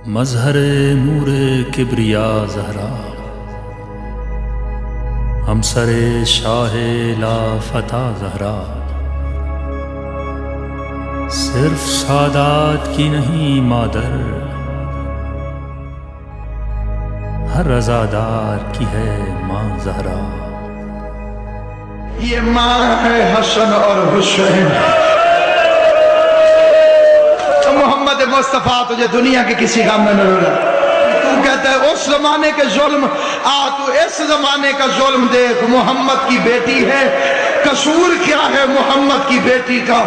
مظہر نور کبریا زہرا، ہمسر شاہ لا فتح زہرا، صرف سادات کی نہیں مادر، ہر رضادار کی ہے ماں زہرا۔ یہ ماں ہے حسن اور حسین۔ محمد مصطفیٰ تجھے دنیا کے کسی کام میں نہ رولا۔ تو کہتا ہے اس زمانے کے ظلم، تو اس زمانے کا ظلم دیکھ، محمد کی بیٹی ہے، قصور کیا ہے محمد کی بیٹی کا؟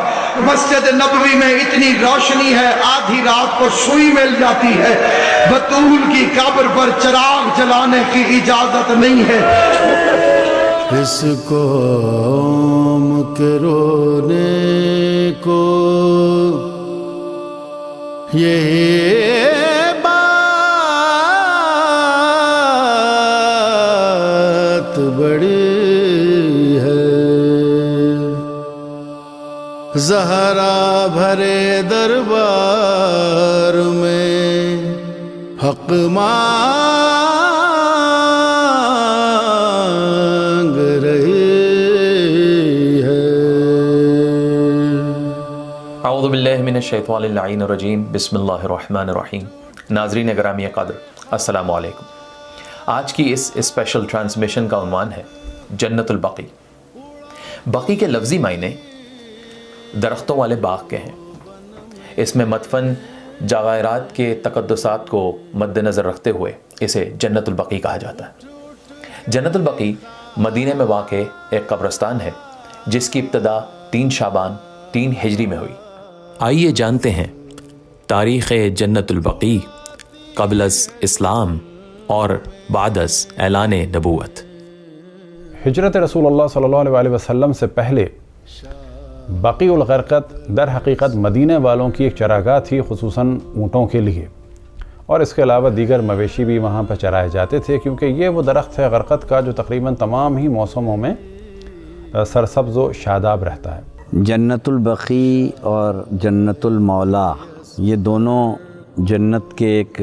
مسجد نبوی میں اتنی روشنی ہے، آدھی رات کو سوئی مل جاتی ہے، بطول کی قبر پر چراغ جلانے کی اجازت نہیں ہے۔ اس قوم کے رونے کو یہ بات بڑی ہے، زہرا بھرے دربار میں حق مانگ رہی ہے۔ اعوذ باللہ من الشیطان اللعین الرجیم، بسم اللہ الرحمن الرحیم۔ ناظرین گرامی قدر، السلام علیکم۔ آج کی اس اسپیشل ٹرانسمیشن کا عنوان ہے جنت البقیع۔ بقیع کے لفظی معنی درختوں والے باغ کے ہیں۔ اس میں مدفن جواہرات کے تقدسات کو مد نظر رکھتے ہوئے اسے جنت البقیع کہا جاتا ہے۔ جنت البقیع مدینہ میں واقع ایک قبرستان ہے جس کی ابتدا 3 شعبان 3 ہجری میں ہوئی۔ آئیے جانتے ہیں تاریخ جنت البقیع قبل از اسلام اور بعد از اعلان نبوت۔ ہجرت رسول اللہ صلی اللہ علیہ وسلم سے پہلے بقیع الغرقد در حقیقت مدینہ والوں کی ایک چراگاہ تھی، خصوصاً اونٹوں کے لیے، اور اس کے علاوہ دیگر مویشی بھی وہاں پر چرائے جاتے تھے، کیونکہ یہ وہ درخت ہے غرقد کا جو تقریباً تمام ہی موسموں میں سرسبز و شاداب رہتا ہے۔ جنت البقیع اور جنت المولا یہ دونوں جنت کے ایک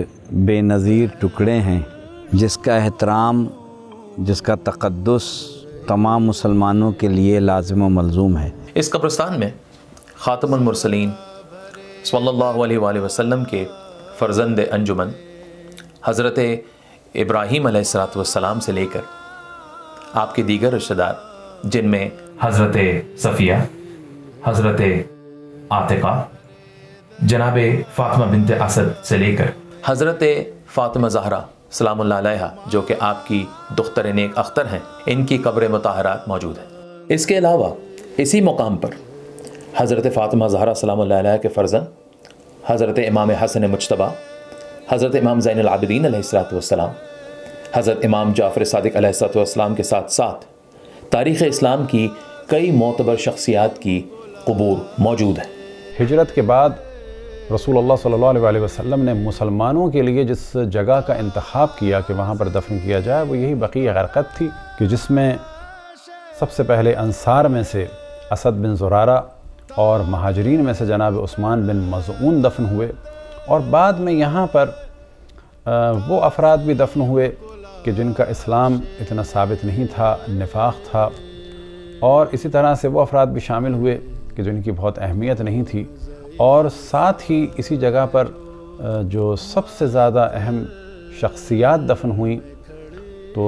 بے نظیر ٹکڑے ہیں جس کا احترام، جس کا تقدس تمام مسلمانوں کے لیے لازم و ملزوم ہے۔ اس قبرستان میں خاتم المرسلین صلی اللہ علیہ وآلہ وسلم کے فرزند انجمن حضرت ابراہیم علیہ السلام سے لے کر آپ کے دیگر رشتہ دار، جن میں حضرت صفیہ، حضرت عاتقہ، جناب فاطمہ بنت اسد سے لے کر حضرت فاطمہ زہرا سلام اللہ علیہا جو کہ آپ کی دختر نیک اختر ہیں، ان کی قبر مطہرات موجود ہیں۔ اس کے علاوہ اسی مقام پر حضرت فاطمہ زہرا سلام اللہ علیہ کے فرزند حضرت امام حسن مجتبیٰ، حضرت امام زین العابدین علیہ السلام، حضرت امام جعفر صادق علیہ السلام کے ساتھ ساتھ تاریخ اسلام کی کئی معتبر شخصیات کی قبور موجود ہیں۔ ہجرت کے بعد رسول اللہ صلی اللہ علیہ وسلم نے مسلمانوں کے لیے جس جگہ کا انتخاب کیا کہ وہاں پر دفن کیا جائے وہ یہی بقیع غرقد تھی، کہ جس میں سب سے پہلے انصار میں سے اسد بن زرارہ اور مہاجرین میں سے جناب عثمان بن مظعون دفن ہوئے، اور بعد میں یہاں پر وہ افراد بھی دفن ہوئے کہ جن کا اسلام اتنا ثابت نہیں تھا، نفاق تھا، اور اسی طرح سے وہ افراد بھی شامل ہوئے کہ جن کی بہت اہمیت نہیں تھی، اور ساتھ ہی اسی جگہ پر جو سب سے زیادہ اہم شخصیات دفن ہوئیں تو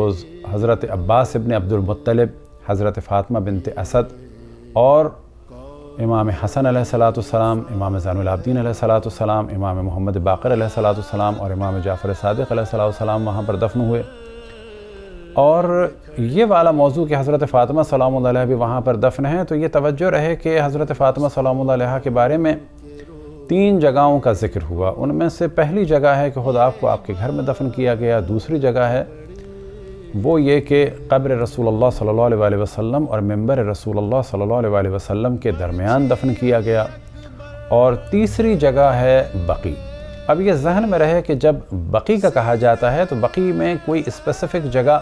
حضرت عباس ابن عبد المطلب، حضرت فاطمہ بنت اسد، اور امام حسن علیہ السلام، امام زین العابدین علیہ السلام، امام محمد باقر علیہ السلام اور امام جعفر صادق علیہ السلام وہاں پر دفن ہوئے۔ اور یہ والا موضوع کہ حضرت فاطمہ سلام اللہ علیہ بھی وہاں پر دفن ہیں، تو یہ توجہ رہے کہ حضرت فاطمہ سلام اللہ علیہ کے بارے میں 3 جگہوں کا ذکر ہوا۔ ان میں سے پہلی جگہ ہے کہ خود آپ کو آپ کے گھر میں دفن کیا گیا، دوسری جگہ ہے وہ یہ کہ قبر رسول اللہ صلی اللہ علیہ وسلم اور منبر رسول اللہ صلی اللہ علیہ وسلم کے درمیان دفن کیا گیا، اور تیسری جگہ ہے بقیع۔ اب یہ ذہن میں رہے کہ جب بقیع کا کہا جاتا ہے تو بقیع میں کوئی اسپیسیفک جگہ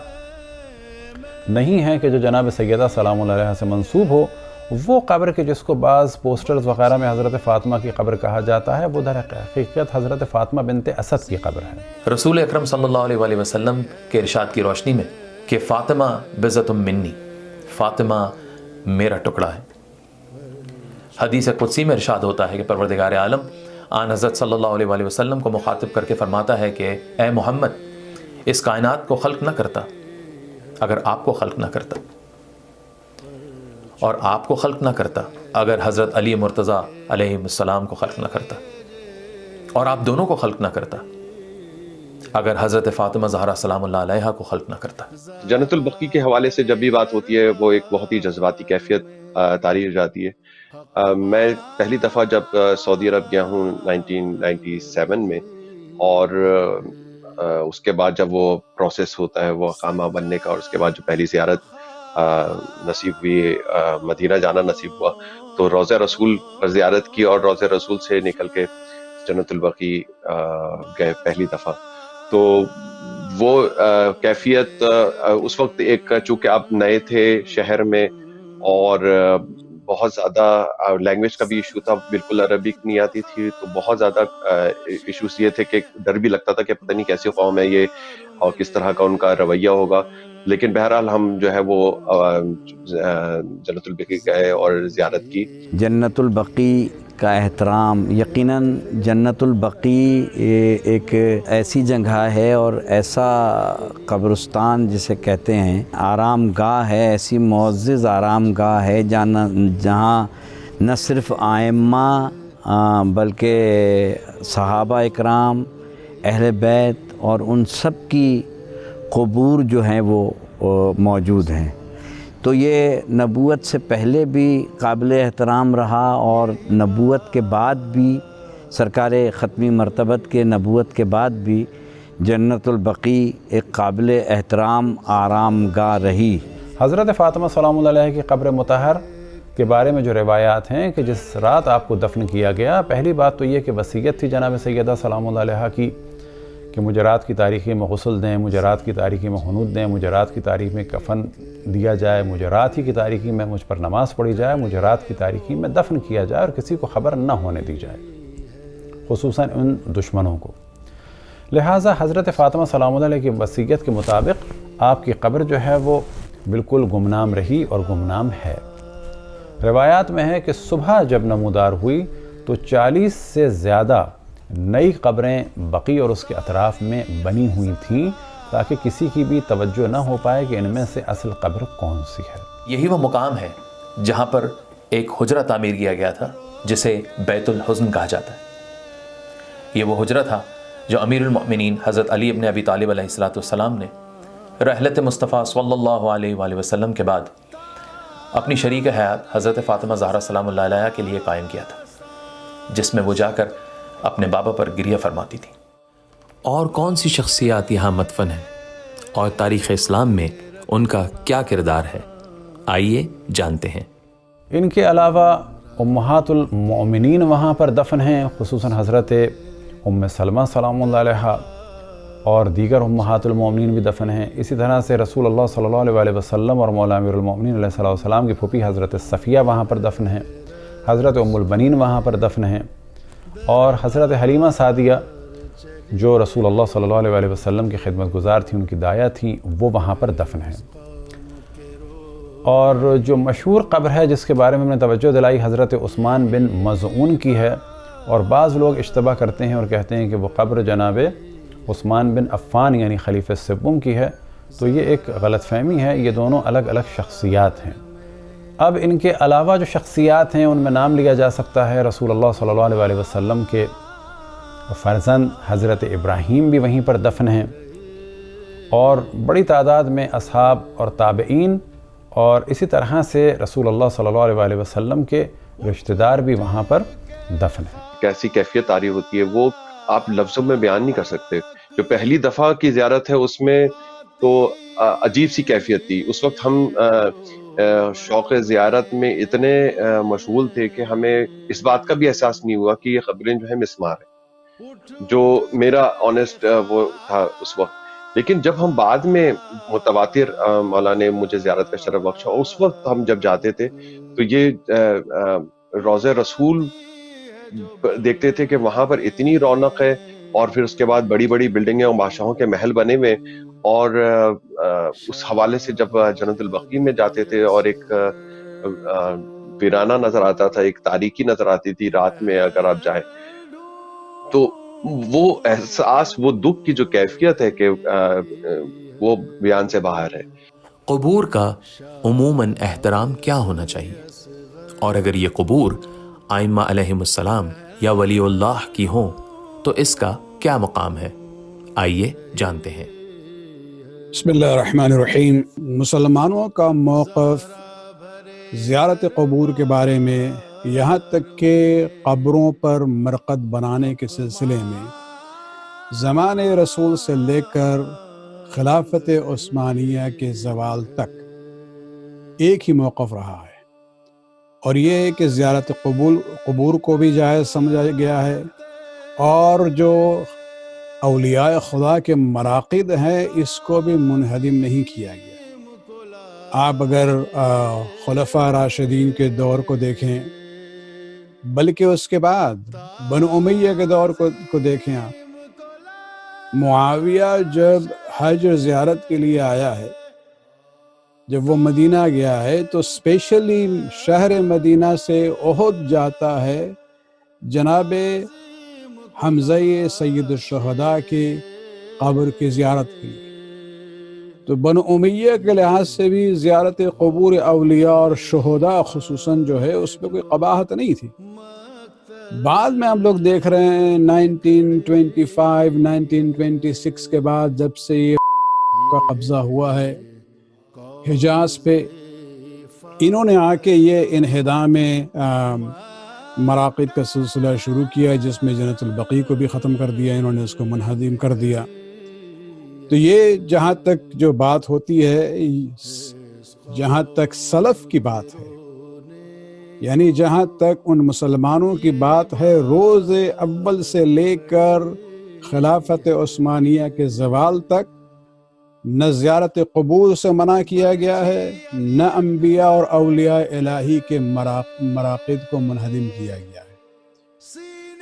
نہیں ہے کہ جو جناب سیدہ سلام اللہ علیہ سے منسوب ہو، وہ قبر کے جس کو بعض پوسٹرز وغیرہ میں حضرت فاطمہ کی قبر کہا جاتا ہے، وہ در حقیقت حضرت فاطمہ بنت اسد کی قبر ہے۔ رسول اکرم صلی اللہ علیہ وآلہ وسلم کے ارشاد کی روشنی میں کہ فاطمہ بضعۃ منی، فاطمہ میرا ٹکڑا ہے، حدیث قدسی میں ارشاد ہوتا ہے کہ پروردگار عالم آن حضرت صلی اللہ علیہ وآلہ وسلم کو مخاطب کر کے فرماتا ہے کہ اے محمد، اس کائنات کو خلق نہ کرتا اگر آپ کو خلق نہ کرتا، اور آپ کو خلق نہ کرتا اگر حضرت علی مرتضیٰ علیہ السلام کو خلق نہ کرتا، اور آپ دونوں کو خلق نہ کرتا اگر حضرت فاطمہ زہرا سلام اللہ علیہا کو خلق نہ کرتا۔ جنت البقیع کے حوالے سے جب بھی بات ہوتی ہے وہ ایک بہت ہی جذباتی کیفیت تاریخ جاتی ہے۔ میں پہلی دفعہ جب سعودی عرب گیا ہوں 1997 میں، اور اس کے بعد جب وہ پروسیس ہوتا ہے وہ اقامہ بننے کا، اور اس کے بعد جو پہلی زیارت نصیب ہوئی، مدینہ جانا نصیب ہوا، تو روضہ رسول پر زیارت کی، اور روضہ رسول سے نکل کے جنت البقیع گئے پہلی دفعہ۔ تو وہ کیفیت اس وقت ایک، چونکہ آپ نئے تھے شہر میں، اور بہت زیادہ لینگویج کا بھی ایشو تھا، بالکل عربک نہیں آتی تھی، تو بہت زیادہ ایشوز یہ تھے کہ ڈر بھی لگتا تھا کہ پتہ نہیں کیسی قوم ہے یہ، اور کس طرح کا ان کا رویہ ہوگا۔ لیکن بہرحال ہم جو ہے وہ جنت البقیع گئے اور زیارت کی۔ جنت البقیع کا احترام، یقیناً جنت البقیع ایک ایسی جگہ ہے اور ایسا قبرستان جسے کہتے ہیں، آرام گاہ ہے، ایسی معزز آرام گاہ ہے جہاں نہ صرف ائمہ بلکہ صحابہ اکرام، اہل بیت اور ان سب کی قبور جو ہیں وہ موجود ہیں۔ تو یہ نبوت سے پہلے بھی قابل احترام رہا، اور نبوت کے بعد بھی، سرکار ختمی مرتبت کے نبوت کے بعد بھی جنت البقیع ایک قابل احترام آرام گاہ رہی۔ حضرت فاطمہ سلام اللہ علیہ کی قبر مطہر کے بارے میں جو روایات ہیں کہ جس رات آپ کو دفن کیا گیا، پہلی بات تو یہ کہ وصیت تھی جناب سیدہ سلام اللہ علیہ کی کہ مجھے رات کی تاریخی میں غسل دیں، مجھے رات کی تاریخی میں خنوط دیں، مجھے رات کی تاریخ میں کفن دیا جائے، مجھے رات ہی کی تاریخی میں مجھ پر نماز پڑھی جائے، مجھے رات کی تاریخی میں دفن کیا جائے اور کسی کو خبر نہ ہونے دی جائے، خصوصاً ان دشمنوں کو۔ لہٰذا حضرت فاطمہ سلام اللہ علیہ کی وصیت کے مطابق آپ کی قبر جو ہے وہ بالکل گمنام رہی اور گمنام ہے۔ روایات میں ہے کہ صبح جب نمودار ہوئی تو 40 سے زیادہ نئی قبریں بقیع اور اس کے اطراف میں بنی ہوئی تھیں، تاکہ کسی کی بھی توجہ نہ ہو پائے کہ ان میں سے اصل قبر کون سی ہے۔ یہی وہ مقام ہے جہاں پر ایک حجرہ تعمیر کیا گیا تھا جسے بیت الحزن کہا جاتا ہے۔ یہ وہ حجرہ تھا جو امیر المؤمنین حضرت علی ابن ابی طالب علیہ السلام نے رحلت مصطفیٰ صلی اللہ علیہ وآلہ وسلم کے بعد اپنی شریک حیات حضرت فاطمہ زہرا سلام اللہ علیہ کے لیے قائم کیا تھا، جس میں وہ جا کر اپنے بابا پر گریہ فرماتی تھی۔ اور کون سی شخصیات یہاں مدفن ہیں اور تاریخ اسلام میں ان کا کیا کردار ہے، آئیے جانتے ہیں۔ ان کے علاوہ امہات المؤمنین وہاں پر دفن ہیں، خصوصاً حضرت ام سلمہ سلام اللہ علیہ، اور دیگر امہات المؤمنین بھی دفن ہیں۔ اسی طرح سے رسول اللہ صلی اللہ علیہ وآلہ وسلم اور مولا امیر المؤمنین علیہ السلام کی پھوپھی حضرت صفیہ وہاں پر دفن ہیں، حضرت ام البنین وہاں پر دفن ہیں، اور حضرت حلیمہ سعدیہ جو رسول اللہ صلی اللہ علیہ وآلہ وسلم کی خدمت گزار تھیں، ان کی دایا تھیں، وہ وہاں پر دفن ہیں۔ اور جو مشہور قبر ہے جس کے بارے میں ہم نے توجہ دلائی، حضرت عثمان بن مظعون کی ہے، اور بعض لوگ اشتباہ کرتے ہیں اور کہتے ہیں کہ وہ قبر جناب عثمان بن عفان یعنی خلیفہ سوم کی ہے، تو یہ ایک غلط فہمی ہے، یہ دونوں الگ الگ شخصیات ہیں۔ اب ان کے علاوہ جو شخصیات ہیں ان میں نام لیا جا سکتا ہے رسول اللہ صلی اللہ علیہ وآلہ وسلم کے فرزند حضرت ابراہیم بھی وہیں پر دفن ہیں، اور بڑی تعداد میں اصحاب اور تابعین اور اسی طرح سے رسول اللہ صلی اللہ علیہ وآلہ وسلم کے رشتہ دار بھی وہاں پر دفن ہیں۔ کیسی کیفیت طاری ہوتی ہے وہ آپ لفظوں میں بیان نہیں کر سکتے۔ جو پہلی دفعہ کی زیارت ہے اس میں تو عجیب سی کیفیت تھی۔ اس وقت ہم شوق زیارت میں اتنے مشغول تھے کہ ہمیں اس بات کا بھی احساس نہیں ہوا کہ یہ قبریں جو ہے مسمار ہیں، جو میرا آنیسٹ وہ تھا اس وقت لیکن جب ہم بعد میں متواتر مولا نے مجھے زیارت کا شرف بخشا، اس وقت ہم جب جاتے تھے تو یہ روضہ رسول دیکھتے تھے کہ وہاں پر اتنی رونق ہے، اور پھر اس کے بعد بڑی بڑی بلڈنگیں اور بادشاہوں کے محل بنے ہوئے، اور اس حوالے سے جب جنت البقیع میں جاتے تھے اور ایک ویرانہ نظر آتا تھا، ایک تاریکی نظر آتی تھی رات میں اگر آپ جائیں، تو وہ احساس، وہ دکھ کی جو کیفیت ہے کہ وہ بیان سے باہر ہے۔ قبور کا عموماً احترام کیا ہونا چاہیے، اور اگر یہ قبور ائمہ علیہم السلام یا ولی اللہ کی ہوں تو اس کا کیا مقام ہے؟ آئیے جانتے ہیں۔ بسم اللہ الرحمن الرحیم۔ مسلمانوں کا موقف زیارت قبور کے بارے میں، یہاں تک کہ قبروں پر مرقد بنانے کے سلسلے میں زمانے رسول سے لے کر خلافت عثمانیہ کے زوال تک ایک ہی موقف رہا ہے، اور یہ ہے کہ زیارت قبور کو بھی جائز سمجھا گیا ہے، اور جو اولیاء خدا کے مراقد ہیں اس کو بھی منہدم نہیں کیا گیا۔ آپ اگر خلفاء راشدین کے دور کو دیکھیں، بلکہ اس کے بعد بنو امیہ کے دور کو دیکھیں، آپ معاویہ جب حج زیارت کے لیے آیا ہے، جب وہ مدینہ گیا ہے تو اسپیشلی شہر مدینہ سے احد جاتا ہے جناب حمزہ سید الشہداء کی قبر کی زیارت کے لیے۔ تو بنو امیہ کے لحاظ سے بھی زیارت قبور اولیاء اور شہداء خصوصاً جو ہے اس پہ کوئی قباحت نہیں تھی۔ بعد میں ہم لوگ دیکھ رہے ہیں 1925 1926 کے بعد جب سے یہ کا قبضہ ہوا ہے حجاز پہ، انہوں نے آ کے یہ انہدام مراقد کا سلسلہ شروع کیا، جس میں جنت البقیع کو بھی ختم کر دیا، انہوں نے اس کو منہدم کر دیا۔ تو یہ جہاں تک جو بات ہوتی ہے، جہاں تک سلف کی بات ہے، یعنی جہاں تک ان مسلمانوں کی بات ہے، روز اول سے لے کر خلافت عثمانیہ کے زوال تک نہ زیارت قبور سے منع کیا گیا ہے، نہ انبیاء اور اولیاء الہی کے مراقد کو منہدم کیا گیا ہے،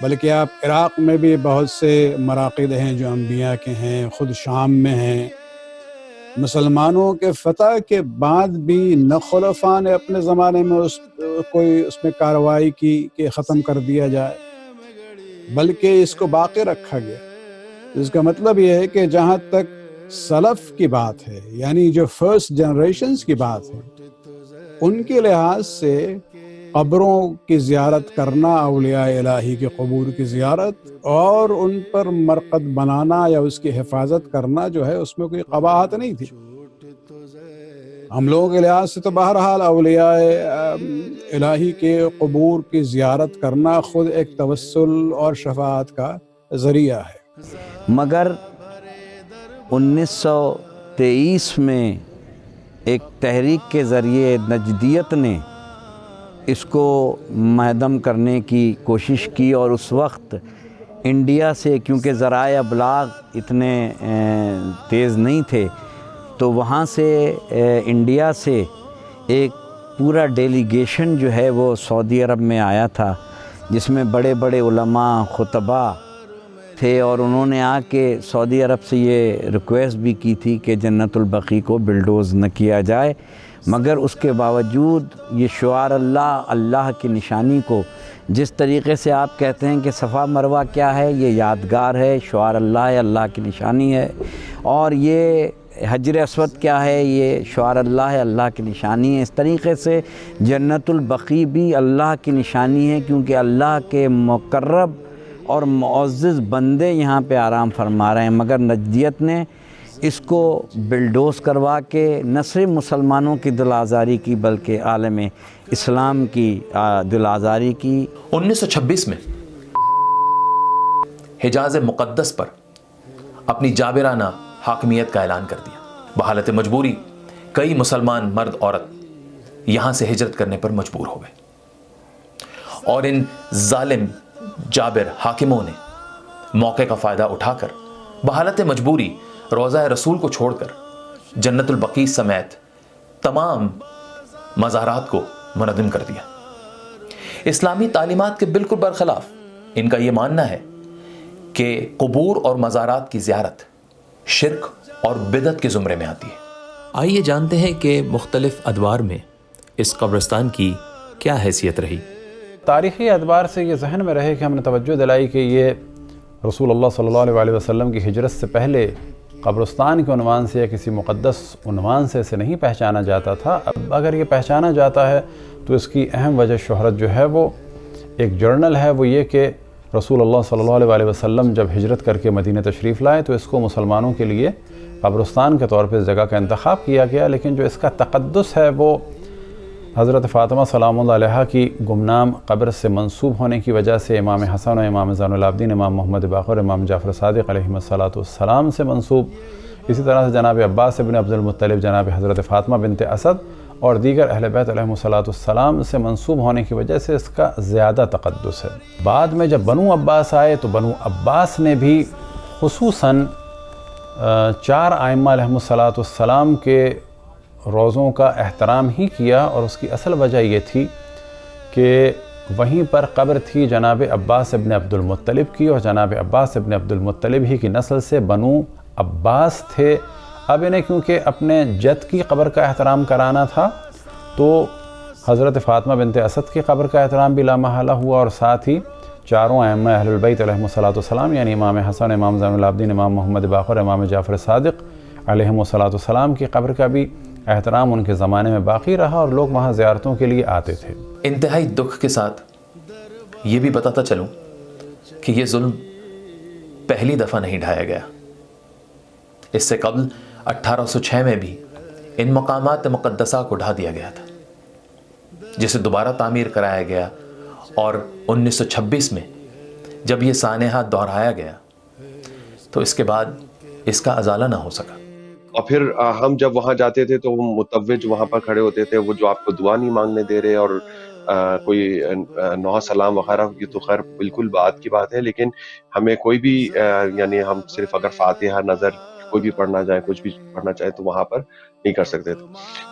بلکہ آپ عراق میں بھی بہت سے مراقد ہیں جو انبیاء کے ہیں، خود شام میں ہیں۔ مسلمانوں کے فتح کے بعد بھی نہ خلفاء نے اپنے زمانے میں اس میں کارروائی کی کہ ختم کر دیا جائے، بلکہ اس کو باقی رکھا گیا۔ اس کا مطلب یہ ہے کہ جہاں تک سلف کی بات ہے، یعنی جو فرسٹ جنریشنز کی بات ہے، ان کے لحاظ سے قبروں کی زیارت کرنا، اولیاء الہی کے قبور کی زیارت اور ان پر مرقد بنانا یا اس کی حفاظت کرنا جو ہے اس میں کوئی قباحت نہیں تھی۔ ہم لوگوں کے لحاظ سے تو بہرحال اولیاء الہی کے قبور کی زیارت کرنا خود ایک توسل اور شفاعت کا ذریعہ ہے۔ مگر 1923 میں ایک تحریک کے ذریعے نجدیت نے اس کو منہدم کرنے کی کوشش کی، اور اس وقت انڈیا سے، کیونکہ ذرائع ابلاغ اتنے تیز نہیں تھے، تو وہاں سے انڈیا سے ایک پورا ڈیلیگیشن جو ہے وہ سعودی عرب میں آیا تھا، جس میں بڑے بڑے علماء، خطباء تھے، اور انہوں نے آ کے سعودی عرب سے یہ ریکویسٹ بھی کی تھی کہ جنت البقیع کو بلڈوز نہ کیا جائے، مگر اس کے باوجود یہ شعار اللہ، اللہ کی نشانی کو، جس طریقے سے آپ کہتے ہیں کہ صفا مروہ کیا ہے، یہ یادگار ہے، شعار اللہ ہے، اللہ کی نشانی ہے، اور یہ حجر اسود کیا ہے، یہ شعار اللہ ہے، اللہ کی نشانی ہے۔ اس طریقے سے جنت البقیع بھی اللہ کی نشانی ہے، کیونکہ اللہ کے مقرب اور معزز بندے یہاں پہ آرام فرما رہے ہیں، مگر نجدیت نے اس کو بلڈوز کروا کے نہ صرف مسلمانوں کی دل آزاری کی بلکہ عالم اسلام کی دل آزاری کی۔ 1926 میں حجاز مقدس پر اپنی جابرانہ حاکمیت کا اعلان کر دیا۔ بحالت مجبوری کئی مسلمان مرد عورت یہاں سے ہجرت کرنے پر مجبور ہو گئے، اور ان ظالم جابر حاکموں نے موقع کا فائدہ اٹھا کر بحالت مجبوری روضہ رسول کو چھوڑ کر جنت البقیع سمیت تمام مزارات کو منہدم کر دیا۔ اسلامی تعلیمات کے بالکل برخلاف ان کا یہ ماننا ہے کہ قبور اور مزارات کی زیارت شرک اور بدعت کے زمرے میں آتی ہے۔ آئیے جانتے ہیں کہ مختلف ادوار میں اس قبرستان کی کیا حیثیت رہی۔ تاریخی اعتبار سے یہ ذہن میں رہے کہ ہم نے توجہ دلائی کہ یہ رسول اللہ صلی اللہ علیہ وسلم کی ہجرت سے پہلے قبرستان کے عنوان سے یا کسی مقدس عنوان سے اسے نہیں پہچانا جاتا تھا۔ اب اگر یہ پہچانا جاتا ہے تو اس کی اہم وجہ شہرت جو ہے وہ ایک جرنل ہے، وہ یہ کہ رسول اللہ صلی اللہ علیہ وسلم جب ہجرت کر کے مدینہ تشریف لائے تو اس کو مسلمانوں کے لیے قبرستان کے طور پہ اس جگہ کا انتخاب کیا گیا، لیکن جو اس کا تقدس ہے وہ حضرت فاطمہ سلام اللہ علیہا کی گمنام قبر سے منسوب ہونے کی وجہ سے امام حسن و امام زین العابدین، امام محمد باقر، امام جعفر صادق علیہ السلام سے منسوب، اسی طرح سے جناب عباس ابن عبد المطلب، جناب حضرت فاطمہ بنت اسد اور دیگر اہل بیت علیہ السلام سے منسوب ہونے کی وجہ سے اس کا زیادہ تقدس ہے۔ بعد میں جب بنو عباس آئے تو بنو عباس نے بھی خصوصاً 4 ائمہ علیہ السلام کے روزوں کا احترام ہی کیا، اور اس کی اصل وجہ یہ تھی کہ وہیں پر قبر تھی جناب عباس ابن عبد المطلب کی، اور جناب عباس ابن عبد المطلب ہی کی نسل سے بنو عباس تھے۔ اب انہیں کیونکہ اپنے جد کی قبر کا احترام کرانا تھا تو حضرت فاطمہ بنت اسد کی قبر کا احترام بھی لامحالہ ہوا، اور ساتھ ہی 4 ائمہ اہل البیت علیہم السلام یعنی امام حسن، امام زین العابدین، امام محمد باقر، امام جعفر صادق علیہم السلام کی قبر کا بھی احترام ان کے زمانے میں باقی رہا، اور لوگ وہاں زیارتوں کے لیے آتے تھے۔ انتہائی دکھ کے ساتھ یہ بھی بتاتا چلوں کہ یہ ظلم پہلی دفعہ نہیں ڈھایا گیا۔ اس سے قبل 1806 میں بھی ان مقامات مقدسہ کو ڈھا دیا گیا تھا، جسے دوبارہ تعمیر کرایا گیا، اور 1926 میں جب یہ سانحہ دہرایا گیا تو اس کے بعد اس کا ازالہ نہ ہو سکا۔ اور پھر ہم جب وہاں جاتے تھے تو وہ متوج وہاں پر کھڑے ہوتے تھے، وہ جو آپ کو دعا نہیں مانگنے دے رہے، اور کوئی نوح سلام وغیرہ کی تو خیر بالکل بات کی بات ہے، لیکن ہمیں کوئی بھی یعنی ہم صرف اگر فاتحہ نظر کوئی بھی پڑھنا چاہے، کچھ بھی پڑھنا چاہے تو وہاں پر نہیں کر سکتے تھے۔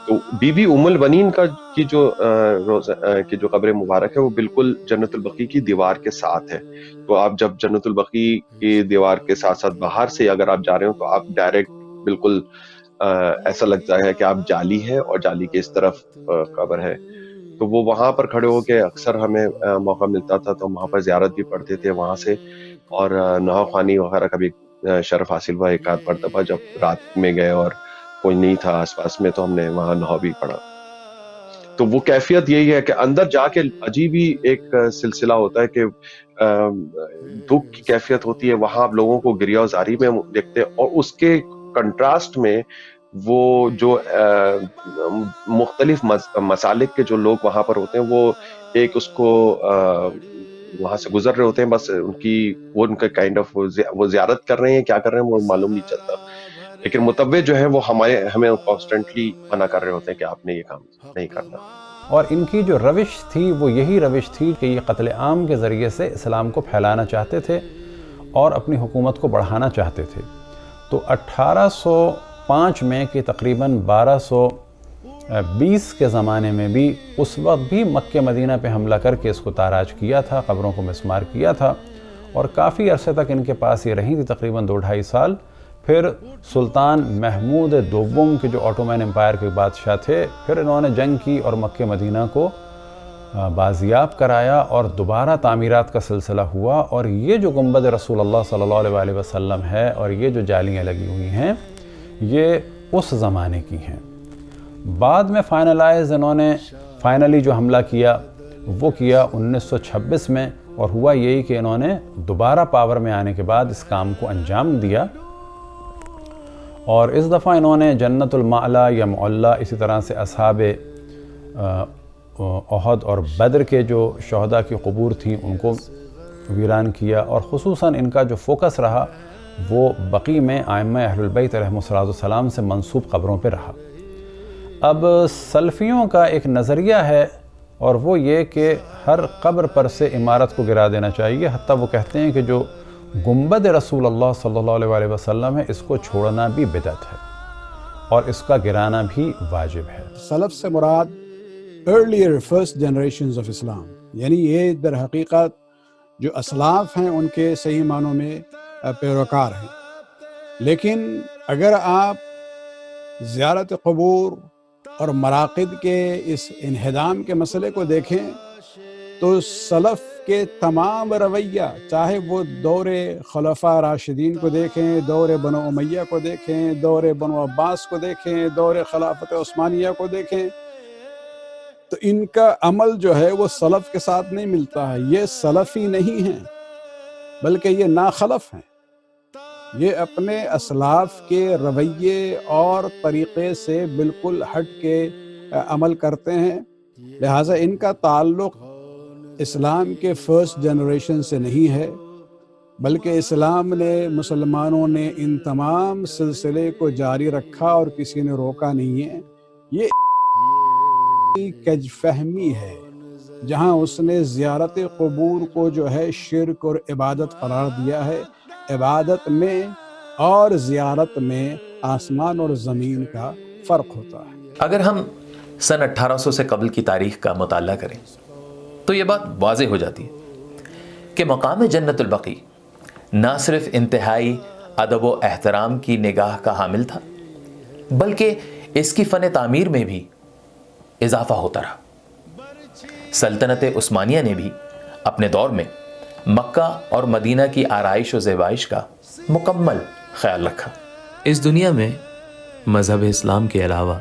تو بی بی ام البنین کی جو قبر مبارک ہے وہ بالکل جنت البقیع کی دیوار کے ساتھ ہے۔ تو آپ جب جنت البقیع کی دیوار کے ساتھ ساتھ باہر سے اگر آپ جا رہے ہو تو آپ ڈائریکٹ بالکل ایسا لگتا ہے کہ آپ جالی ہے اور جالی کے اس طرف قبر ہے۔ تو وہ وہاں پر کھڑے ہو کے اکثر ہمیں موقع ملتا تھا تو ہم وہاں پر زیارت بھی پڑھتے تھے وہاں سے، اور نوح خوانی وغیرہ کا بھی شرف حاصل ہوا ایک آدھ مرتبہ جب رات میں گئے اور کوئی نہیں تھا آس پاس میں تو ہم نے وہاں نوح بھی پڑھا۔ تو وہ کیفیت یہی ہے کہ اندر جا کے عجیب ہی ایک سلسلہ ہوتا ہے کہ دکھ کی کیفیت ہوتی ہے، وہاں آپ لوگوں کو گریہ زاری میں دیکھتے ہیں، اور اس کے کنٹراسٹ میں وہ جو مختلف مسالک کے جو لوگ وہاں پر ہوتے ہیں وہ ایک اس کو وہاں سے گزر رہے ہوتے ہیں، بس ان کا کائنڈ آف وہ زیارت کر رہے ہیں، کیا کر رہے ہیں وہ معلوم نہیں چلتا، لیکن متوج جو ہے وہ ہمیں کانسٹنٹلی منع کر رہے ہوتے ہیں کہ آپ نے یہ کام نہیں کرنا۔ اور ان کی جو روش تھی وہ یہی روش تھی کہ یہ قتل عام کے ذریعے سے اسلام کو پھیلانا چاہتے تھے اور اپنی حکومت کو بڑھانا چاہتے تھے۔ تو 1805 میں کہ تقریباً 1220 کے زمانے میں بھی اس وقت بھی مکہ مدینہ پہ حملہ کر کے اس کو تاراج کیا تھا، قبروں کو مسمار کیا تھا، اور کافی عرصے تک ان کے پاس یہ رہی تھی، تقریباً 2-2.5 سال۔ پھر سلطان محمود دوم کے جو آٹومین امپائر کے بادشاہ تھے، پھر انہوں نے جنگ کی اور مکہ مدینہ کو بازیاب کرایا اور دوبارہ تعمیرات کا سلسلہ ہوا، اور یہ جو گنبد رسول اللہ صلی اللہ علیہ وسلم ہے اور یہ جو جالیاں لگی ہوئی ہیں یہ اس زمانے کی ہیں۔ بعد میں انہوں نے فائنلی جو حملہ کیا وہ کیا 1926 میں، اور ہوا یہی کہ انہوں نے دوبارہ پاور میں آنے کے بعد اس کام کو انجام دیا، اور اس دفعہ انہوں نے جنت المعلا یا معلا، اسی طرح سے اصحاب احد اور بدر کے جو شہداء کی قبور تھیں ان کو ویران کیا، اور خصوصاً ان کا جو فوکس رہا وہ بقیع میں ائمہ اہل البیت علیہم السلام سے منسوب قبروں پہ رہا۔ اب سلفیوں کا ایک نظریہ ہے اور وہ یہ کہ ہر قبر پر سے عمارت کو گرا دینا چاہیے، حتیٰ وہ کہتے ہیں کہ جو گنبد رسول اللہ صلی اللہ علیہ وسلم ہے، اس کو چھوڑنا بھی بدعت ہے اور اس کا گرانا بھی واجب ہے۔ سلف سے مراد ارلیئر فرسٹ جنریشنز آف اسلام، یعنی یہ در حقیقت جو اسلاف ہیں ان کے صحیح معنوں میں پیروکار ہیں۔ لیکن اگر آپ زیارت قبور اور مراقد کے اس انہدام کے مسئلے کو دیکھیں تو سلف کے تمام رویہ، چاہے وہ دور خلفاء راشدین کو دیکھیں، دور بنو امیہ کو دیکھیں، دور بنو عباس کو دیکھیں، دور خلافت عثمانیہ کو دیکھیں، تو ان کا عمل جو ہے وہ سلف کے ساتھ نہیں ملتا ہے۔ یہ سلفی نہیں ہیں بلکہ یہ ناخلف ہیں، یہ اپنے اسلاف کے رویے اور طریقے سے بالکل ہٹ کے عمل کرتے ہیں، لہٰذا ان کا تعلق اسلام کے فرسٹ جنریشن سے نہیں ہے، بلکہ اسلام نے، مسلمانوں نے ان تمام سلسلے کو جاری رکھا اور کسی نے روکا نہیں ہے۔ یہ کج فہمی ہے جہاں اس نے زیارت قبور کو جو ہے شرک اور عبادت قرار دیا ہے۔ عبادت میں اور زیارت میں آسمان اور زمین کا فرق ہوتا ہے۔ اگر ہم سن 1800 سے قبل کی تاریخ کا مطالعہ کریں تو یہ بات واضح ہو جاتی ہے کہ مقام جنت البقیع نہ صرف انتہائی ادب و احترام کی نگاہ کا حامل تھا بلکہ اس کی فن تعمیر میں بھی اضافہ ہوتا رہا۔ سلطنت عثمانیہ نے بھی اپنے دور میں مکہ اور مدینہ کی آرائش و زیبائش کا مکمل خیال رکھا۔ اس دنیا میں مذہب اسلام کے علاوہ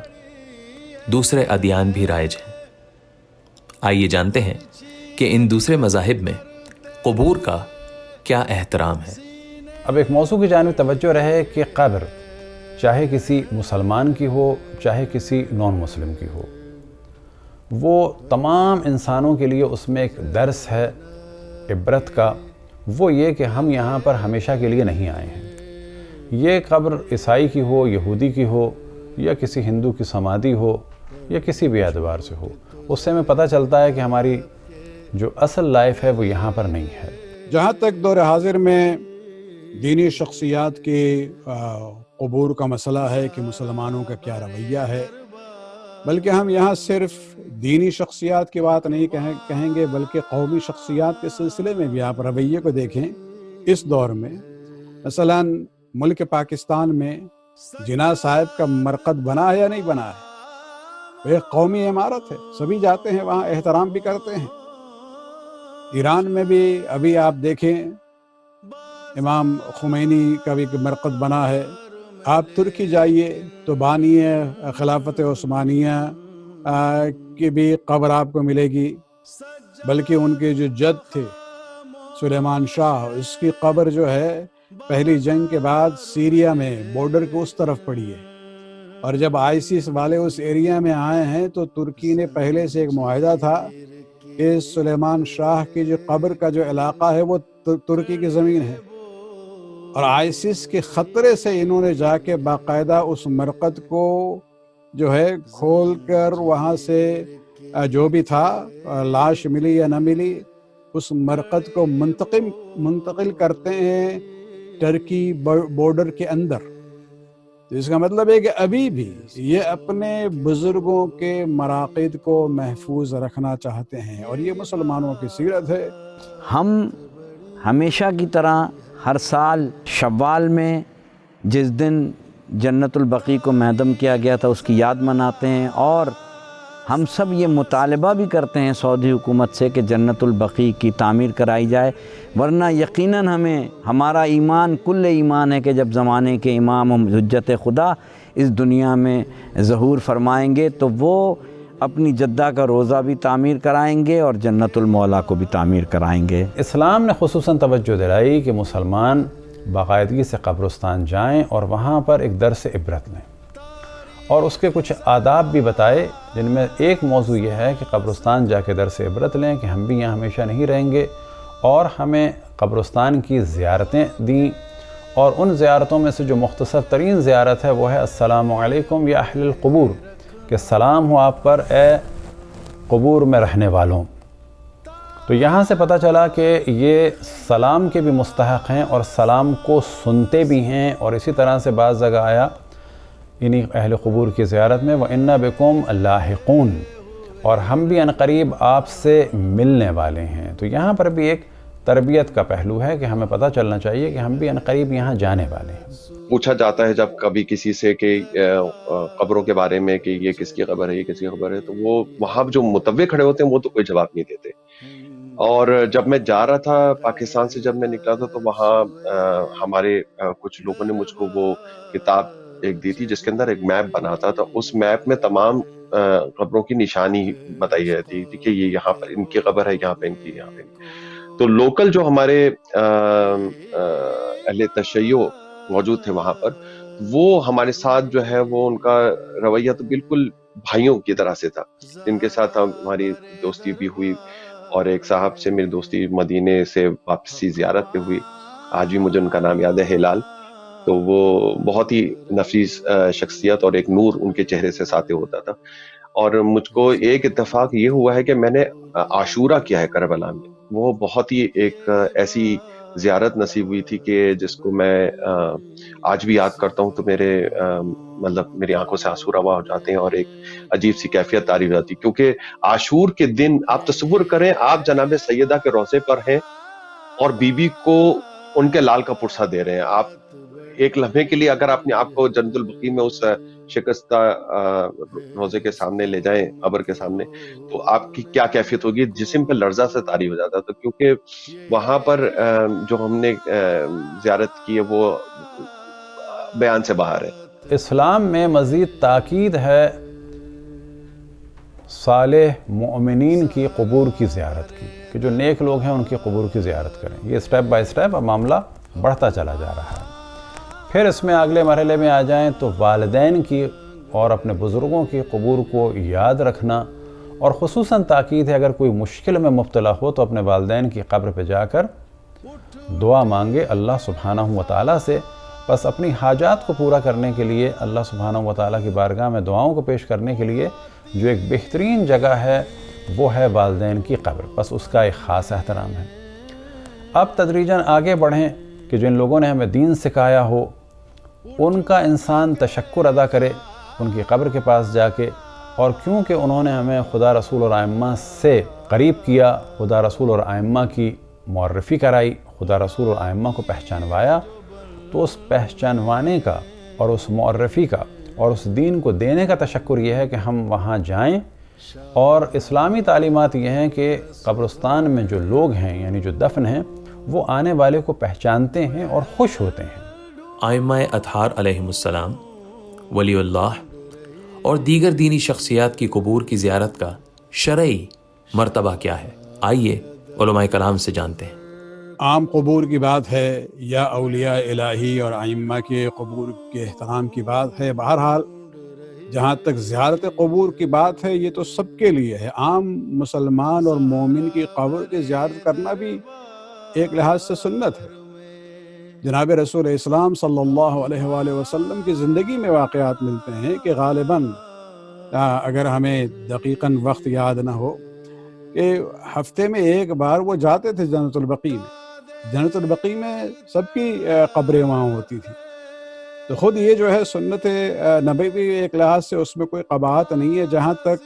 دوسرے ادیان بھی رائج ہیں۔ آئیے جانتے ہیں کہ ان دوسرے مذاہب میں قبور کا کیا احترام ہے۔ اب ایک موضوع کی جانب توجہ رہے کہ قبر چاہے کسی مسلمان کی ہو چاہے کسی نان مسلم کی ہو، وہ تمام انسانوں کے لیے اس میں ایک درس ہے عبرت کا، وہ یہ کہ ہم یہاں پر ہمیشہ کے لیے نہیں آئے ہیں۔ یہ قبر عیسائی کی ہو، یہودی کی ہو، یا کسی ہندو کی سمادھی ہو، یا کسی بھی اعتبار سے ہو، اس سے ہمیں پتہ چلتا ہے کہ ہماری جو اصل لائف ہے وہ یہاں پر نہیں ہے۔ جہاں تک دور حاضر میں دینی شخصیات کے قبور کا مسئلہ ہے کہ مسلمانوں کا کیا رویہ ہے، بلکہ ہم یہاں صرف دینی شخصیات کی بات نہیں کہیں گے بلکہ قومی شخصیات کے سلسلے میں بھی آپ رویے کو دیکھیں۔ اس دور میں مثلا ملک پاکستان میں جناح صاحب کا مرقد بنا ہے یا نہیں بنا ہے؟ وہ ایک قومی عمارت ہے، سبھی جاتے ہیں وہاں، احترام بھی کرتے ہیں۔ ایران میں بھی ابھی آپ دیکھیں امام خمینی کا بھی مرقد بنا ہے۔ آپ ترکی جائیے تو بانی خلافت عثمانیہ کی بھی قبر آپ کو ملے گی، بلکہ ان کے جو جد تھے سلیمان شاہ، اس کی قبر جو ہے پہلی جنگ کے بعد سیریا میں بارڈر کے اس طرف پڑی ہے، اور جب آئیسس والے اس ایریا میں آئے ہیں تو ترکی نے پہلے سے ایک معاہدہ تھا کہ سلیمان شاہ کی جو قبر کا جو علاقہ ہے وہ ترکی کی زمین ہے، اور آئیسس کے خطرے سے انہوں نے جا کے باقاعدہ اس مرقد کو جو ہے کھول کر وہاں سے جو بھی تھا لاش ملی یا نہ ملی، اس مرقد کو منتقل کرتے ہیں ٹرکی بارڈر کے اندر۔ تو اس کا مطلب ہے کہ ابھی بھی یہ اپنے بزرگوں کے مراقد کو محفوظ رکھنا چاہتے ہیں، اور یہ مسلمانوں کی سیرت ہے۔ ہم ہمیشہ کی طرح ہر سال شوال میں جس دن جنت البقیع کو مہدم کیا گیا تھا اس کی یاد مناتے ہیں، اور ہم سب یہ مطالبہ بھی کرتے ہیں سعودی حکومت سے کہ جنت البقیع کی تعمیر کرائی جائے، ورنہ یقیناً ہمارا ایمان کل ایمان ہے کہ جب زمانے کے امام حجت خدا اس دنیا میں ظہور فرمائیں گے تو وہ اپنی جدہ کا روزہ بھی تعمیر کرائیں گے اور جنت المولا کو بھی تعمیر کرائیں گے۔ اسلام نے خصوصاً توجہ دلائی کہ مسلمان باقاعدگی سے قبرستان جائیں اور وہاں پر ایک درس عبرت لیں، اور اس کے کچھ آداب بھی بتائے، جن میں ایک موضوع یہ ہے کہ قبرستان جا کے درس عبرت لیں کہ ہم بھی یہاں ہمیشہ نہیں رہیں گے، اور ہمیں قبرستان کی زیارتیں دیں، اور ان زیارتوں میں سے جو مختصر ترین زیارت ہے وہ ہے السلام علیکم یا اہل القبور، کہ سلام ہو آپ پر اے قبور میں رہنے والوں۔ تو یہاں سے پتہ چلا کہ یہ سلام کے بھی مستحق ہیں اور سلام کو سنتے بھی ہیں، اور اسی طرح سے بعض جگہ آیا انہی اہل قبور کی زیارت میں وَإِنَّا بِكُمْ لَاحِقُونَ، اور ہم بھی عنقریب آپ سے ملنے والے ہیں۔ تو یہاں پر بھی ایک تربیت کا پہلو ہے کہ ہمیں پتہ چلنا چاہیے کہ ہم بھی عنقریب یہاں جانے والے ہیں۔ پوچھا جاتا ہے جب کبھی کسی سے کہ قبروں کے بارے میں کہ یہ کس کی قبر ہے، یہ کس کی قبر ہے، تو وہ وہاں جو متوع کھڑے ہوتے ہیں وہ تو کوئی جواب نہیں دیتے۔ اور جب میں جا رہا تھا پاکستان سے، جب میں نکلا تھا، تو وہاں ہمارے کچھ لوگوں نے مجھ کو وہ کتاب ایک دی تھی جس کے اندر ایک میپ بنا تھا، تو اس میپ میں تمام قبروں کی نشانی بتائی جاتی تھی کہ یہ یہاں پر ان کی قبر ہے، یہاں پہ ان کی، یہاں پہ۔ تو لوکل جو ہمارے اہل تشیع موجود تھے وہاں پر، وہ ہمارے ساتھ جو ہے وہ ان کا رویہ تو بالکل بھائیوں کی طرح سے تھا، جن کے ساتھ ہماری دوستی بھی ہوئی، اور ایک صاحب سے میری دوستی مدینے سے واپسی زیارت پہ ہوئی، آج بھی مجھے ان کا نام یاد ہے، ہلال۔ تو وہ بہت ہی نفیس شخصیت اور ایک نور ان کے چہرے سے ساتھ ہوتا تھا۔ اور مجھ کو ایک اتفاق یہ ہوا ہے کہ میں نے عاشورہ کیا ہے کربلا میں، وہ بہت ہی ایک ایسی زیارت نصیب ہوئی تھی کہ جس کو میں آج بھی یاد کرتا ہوں تو مطلب میری آنکھوں سے آنسو روا ہو جاتے ہیں، اور ایک عجیب سی کیفیت طاری ہو جاتی، کیونکہ عاشور کے دن آپ تصور کریں، آپ جناب سیدہ کے روضے پر ہیں اور بی بی کو ان کے لال کا پرسہ دے رہے ہیں۔ آپ ایک لمحے کے لیے اگر اپنے آپ کو جنت البقیع میں اس شکستہ روزے کے سامنے لے جائیں، قبر کے سامنے، تو آپ کی کیا کیفیت ہوگی، جسم پہ لرزہ سے طاری ہو جاتا تھا، کیونکہ وہاں پر جو ہم نے زیارت کی ہے وہ بیان سے باہر ہے۔ اسلام میں مزید تاکید ہے صالح مؤمنین کی قبور کی زیارت کی، کہ جو نیک لوگ ہیں ان کی قبور کی زیارت کریں۔ یہ سٹیپ بائی سٹیپ معاملہ بڑھتا چلا جا رہا ہے۔ پھر اس میں اگلے مرحلے میں آ جائیں تو والدین کی اور اپنے بزرگوں کی قبور کو یاد رکھنا، اور خصوصاً تاکید ہے اگر کوئی مشکل میں مبتلا ہو تو اپنے والدین کی قبر پہ جا کر دعا مانگے اللہ سبحانہ و تعالیٰ سے۔ بس اپنی حاجات کو پورا کرنے کے لیے اللہ سبحانہ و تعالیٰ کی بارگاہ میں دعاؤں کو پیش کرنے کے لیے جو ایک بہترین جگہ ہے وہ ہے والدین کی قبر، بس اس کا ایک خاص احترام ہے۔ اب تدریجاً آگے بڑھیں کہ جن لوگوں نے ہمیں دین سکھایا ہو ان کا انسان تشکر ادا کرے ان کی قبر کے پاس جا کے، اور کیونکہ انہوں نے ہمیں خدا رسول اور ائمہ سے قریب کیا، خدا رسول اور ائمہ کی معرفی کرائی، خدا رسول اور ائمہ کو پہچانوایا، تو اس پہچانوانے کا اور اس معرفی کا اور اس دین کو دینے کا تشکر یہ ہے کہ ہم وہاں جائیں۔ اور اسلامی تعلیمات یہ ہیں کہ قبرستان میں جو لوگ ہیں یعنی جو دفن ہیں وہ آنے والے کو پہچانتے ہیں اور خوش ہوتے ہیں۔ ائمہ اطہار علیہم السلام، ولی اللہ اور دیگر دینی شخصیات کی قبور کی زیارت کا شرعی مرتبہ کیا ہے، آئیے علماء کلام سے جانتے ہیں۔ عام قبور کی بات ہے یا اولیاء الہی اور ائمہ کے قبور کے احترام کی بات ہے، بہرحال جہاں تک زیارت قبور کی بات ہے یہ تو سب کے لیے ہے۔ عام مسلمان اور مومن کی قبر کی زیارت کرنا بھی ایک لحاظ سے سنت ہے۔ جناب رسول اسلام صلی اللہ علیہ وآلہ وسلم کی زندگی میں واقعات ملتے ہیں کہ غالباً اگر ہمیں دقیقاً وقت یاد نہ ہو کہ ہفتے میں ایک بار وہ جاتے تھے جنت البقیع میں۔ جنت البقیع میں سب کی قبریں وہاں ہوتی تھی، تو خود یہ جو ہے سنت نبوی ایک لحاظ سے اس میں کوئی قباحت نہیں ہے۔ جہاں تک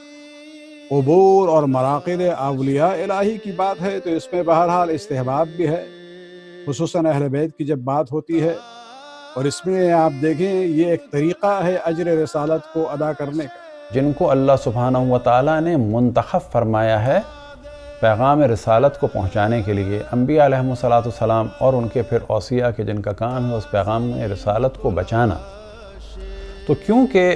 قبور اور مراقد اولیاء الہی کی بات ہے تو اس میں بہرحال استحباب بھی ہے، خصوصاً اہل بیت کی جب بات ہوتی ہے، اور اس میں آپ دیکھیں یہ ایک طریقہ ہے اجر رسالت کو ادا کرنے کا۔ جن کو اللہ سبحانہ و تعالیٰ نے منتخب فرمایا ہے پیغام رسالت کو پہنچانے کے لیے، انبیاء علیہم السلام اور ان کے پھر اوصیاء کے جن کا کام ہے اس پیغام رسالت کو بچانا۔ تو کیونکہ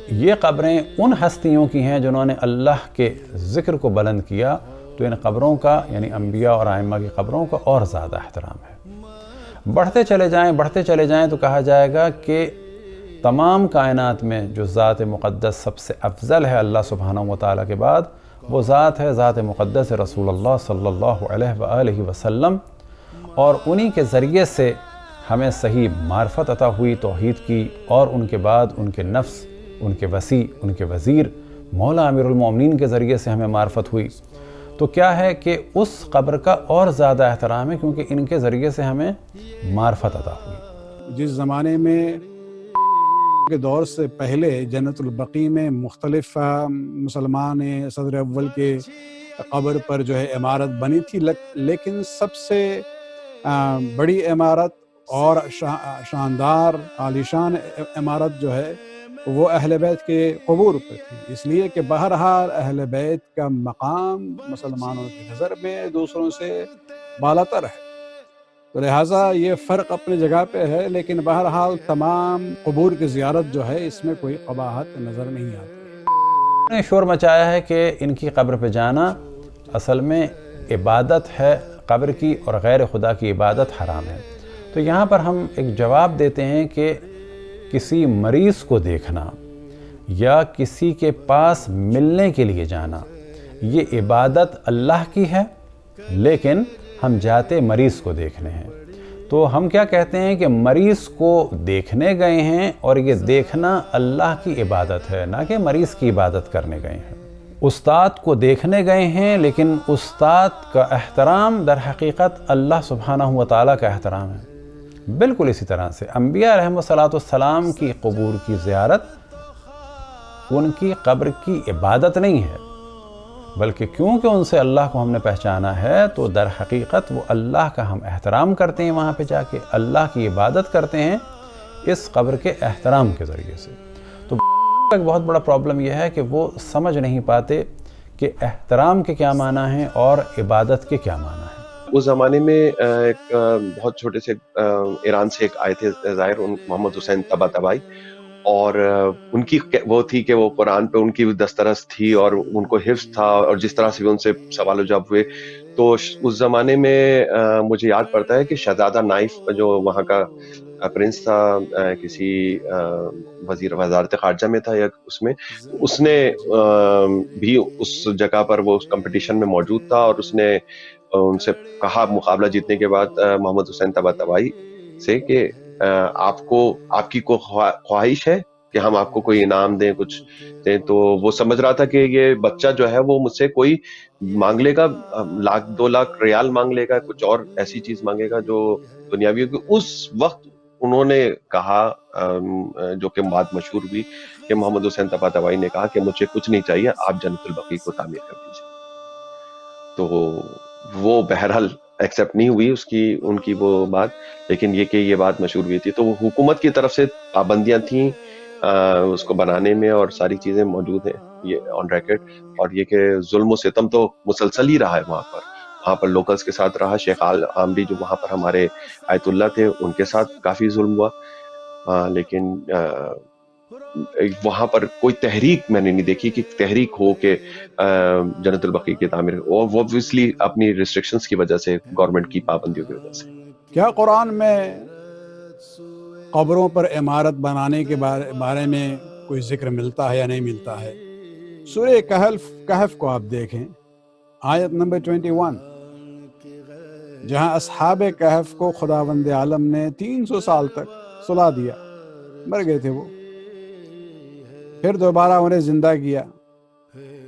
یہ قبریں ان ہستیوں کی ہیں جنہوں نے اللہ کے ذکر کو بلند کیا، تو ان قبروں کا یعنی انبیاء اور ائمہ کی قبروں کا اور زیادہ احترام ہے۔ بڑھتے چلے جائیں تو کہا جائے گا کہ تمام کائنات میں جو ذات مقدس سب سے افضل ہے اللہ سبحانہ و تعالیٰ کے بعد، وہ ذات ہے ذات مقدس رسول اللہ صلی اللہ علیہ وآلہ وسلم، اور انہی کے ذریعے سے ہمیں صحیح معرفت عطا ہوئی توحید کی، اور ان کے بعد ان کے نفس، ان کے وسیع، ان کے وزیر مولا امیر المومنین کے ذریعے سے ہمیں معرفت ہوئی۔ تو کیا ہے کہ اس قبر کا اور زیادہ احترام ہے، کیونکہ ان کے ذریعے سے ہمیں معرفت عطا ہوئی۔ جس زمانے میں کے دور سے پہلے جنت البقیع میں مختلف مسلمان صدر اول کے قبر پر جو ہے عمارت بنی تھی، لیکن سب سے بڑی عمارت اور شاندار عالیشان عمارت جو ہے وہ اہل بیت کے قبور پر تھی، اس لیے کہ بہرحال اہل بیت کا مقام مسلمانوں کی نظر میں دوسروں سے بالاتر ہے، تو لہٰذا یہ فرق اپنی جگہ پہ ہے، لیکن بہرحال تمام قبور کی زیارت جو ہے اس میں کوئی قباحت نظر نہیں آتی۔ انہوں نے شور مچایا ہے کہ ان کی قبر پہ جانا اصل میں عبادت ہے قبر کی، اور غیر خدا کی عبادت حرام ہے۔ تو یہاں پر ہم ایک جواب دیتے ہیں کہ کسی مریض کو دیکھنا یا کسی کے پاس ملنے کے لیے جانا یہ عبادت اللہ کی ہے، لیکن ہم جاتے مریض کو دیکھنے ہیں۔ تو ہم کیا کہتے ہیں کہ مریض کو دیکھنے گئے ہیں، اور یہ دیکھنا اللہ کی عبادت ہے، نہ کہ مریض کی عبادت کرنے گئے ہیں۔ استاد کو دیکھنے گئے ہیں، لیکن استاد کا احترام در حقیقت اللہ سبحانہ و تعالیٰ کا احترام ہے۔ بالکل اسی طرح سے انبیاء علیہم السلام کی قبور کی زیارت ان کی قبر کی عبادت نہیں ہے، بلکہ کیونکہ ان سے اللہ کو ہم نے پہچانا ہے تو در حقیقت وہ اللہ کا ہم احترام کرتے ہیں، وہاں پہ جا کے اللہ کی عبادت کرتے ہیں اس قبر کے احترام کے ذریعے سے۔ تو ایک بہت بڑا پرابلم یہ ہے کہ وہ سمجھ نہیں پاتے کہ احترام کے کیا معنی ہیں اور عبادت کے کیا معنی ہیں۔ اس زمانے میں ایک بہت چھوٹے سے ایران سے ایک آئے تھے ظاہر محمد حسین طباطبائی، اور ان کی وہ تھی کہ وہ قرآن پہ ان کی دسترس تھی اور ان کو حفظ تھا، اور جس طرح سے بھی ان سے سوال و جواب ہوئے تو اس زمانے میں مجھے یاد پڑتا ہے کہ شہزادہ نائف جو وہاں کا پرنس تھا، کسی وزیر وزارت خارجہ میں تھا یا اس نے بھی اس جگہ پر وہ کمپٹیشن میں موجود تھا، اور اس نے ان سے کہا مقابلہ جیتنے کے بعد محمد حسین طباطبائی سے کہ آپ کی کو خواہش ہے کہ ہم آپ کو کوئی انعام دیں، کچھ دیں؟ تو وہ سمجھ رہا تھا کہ یہ بچہ جو ہے وہ مجھ سے کوئی مانگ لے گا، 1,00,000-2,00,000 ریال مانگ لے گا، کچھ اور ایسی چیز مانگے گا جو دنیاوی ہوگی۔ اس وقت انہوں نے کہا، جو کہ بات مشہور ہوئی، کہ محمد حسین طباطبائی نے کہا کہ مجھے کچھ نہیں چاہیے، آپ جنت البقیع کو تعمیر کر دیجیے۔ تو وہ بہرحال ایکسیپٹ نہیں ہوئی ان کی وہ بات، لیکن یہ کہ یہ بات مشہور ہوئی تھی۔ تو وہ حکومت کی طرف سے پابندیاں تھیں اس کو بنانے میں، اور ساری چیزیں موجود ہیں یہ آن ریکارڈ، اور یہ کہ ظلم و ستم تو مسلسل ہی رہا ہے وہاں پر لوکلز کے ساتھ رہا۔ شیخ عامری جو وہاں پر ہمارے آیت اللہ تھے، ان کے ساتھ کافی ظلم ہوا، لیکن وہاں پر کوئی تحریک میں نے نہیں دیکھی کہ تحریک ہو کہ جنت البقیع کی تعمیر، اور obviously اپنی ریسٹرکشنز کی وجہ سے، گورنمنٹ کی پابندیوں کی وجہ سے۔ کیا قرآن میں قبروں پر عمارت بنانے کے بارے میں کوئی ذکر ملتا ہے یا نہیں ملتا ہے؟ سورہ کہف کو آپ دیکھیں، آیت نمبر 21، جہاں اصحاب کہف کو خداوند عالم نے 300 سال تک سلا دیا، مر گئے تھے وہ، پھر دوبارہ انہیں زندہ کیا۔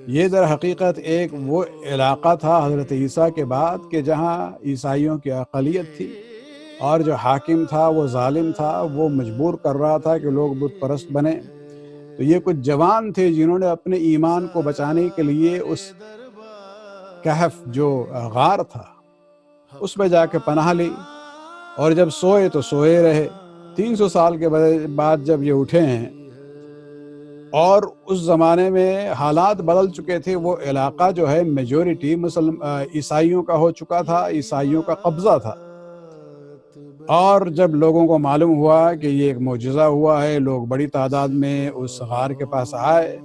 یہ در حقیقت ایک وہ علاقہ تھا حضرت عیسیٰ کے بعد کہ جہاں عیسائیوں کی اقلیت تھی، اور جو حاکم تھا وہ ظالم تھا، وہ مجبور کر رہا تھا کہ لوگ بت پرست بنے۔ تو یہ کچھ جوان تھے جنہوں نے اپنے ایمان کو بچانے کے لیے اس کہف جو غار تھا اس میں جا کے پناہ لی، اور جب سوئے تو سوئے رہے۔ 300 سال کے بعد جب یہ اٹھے ہیں، اور اس زمانے میں حالات بدل چکے تھے، وہ علاقہ جو ہے میجورٹی عیسائیوں کا ہو چکا تھا، عیسائیوں کا قبضہ تھا، اور جب لوگوں کو معلوم ہوا کہ یہ ایک معجزہ ہوا ہے، لوگ بڑی تعداد میں اس غار کے پاس آئے،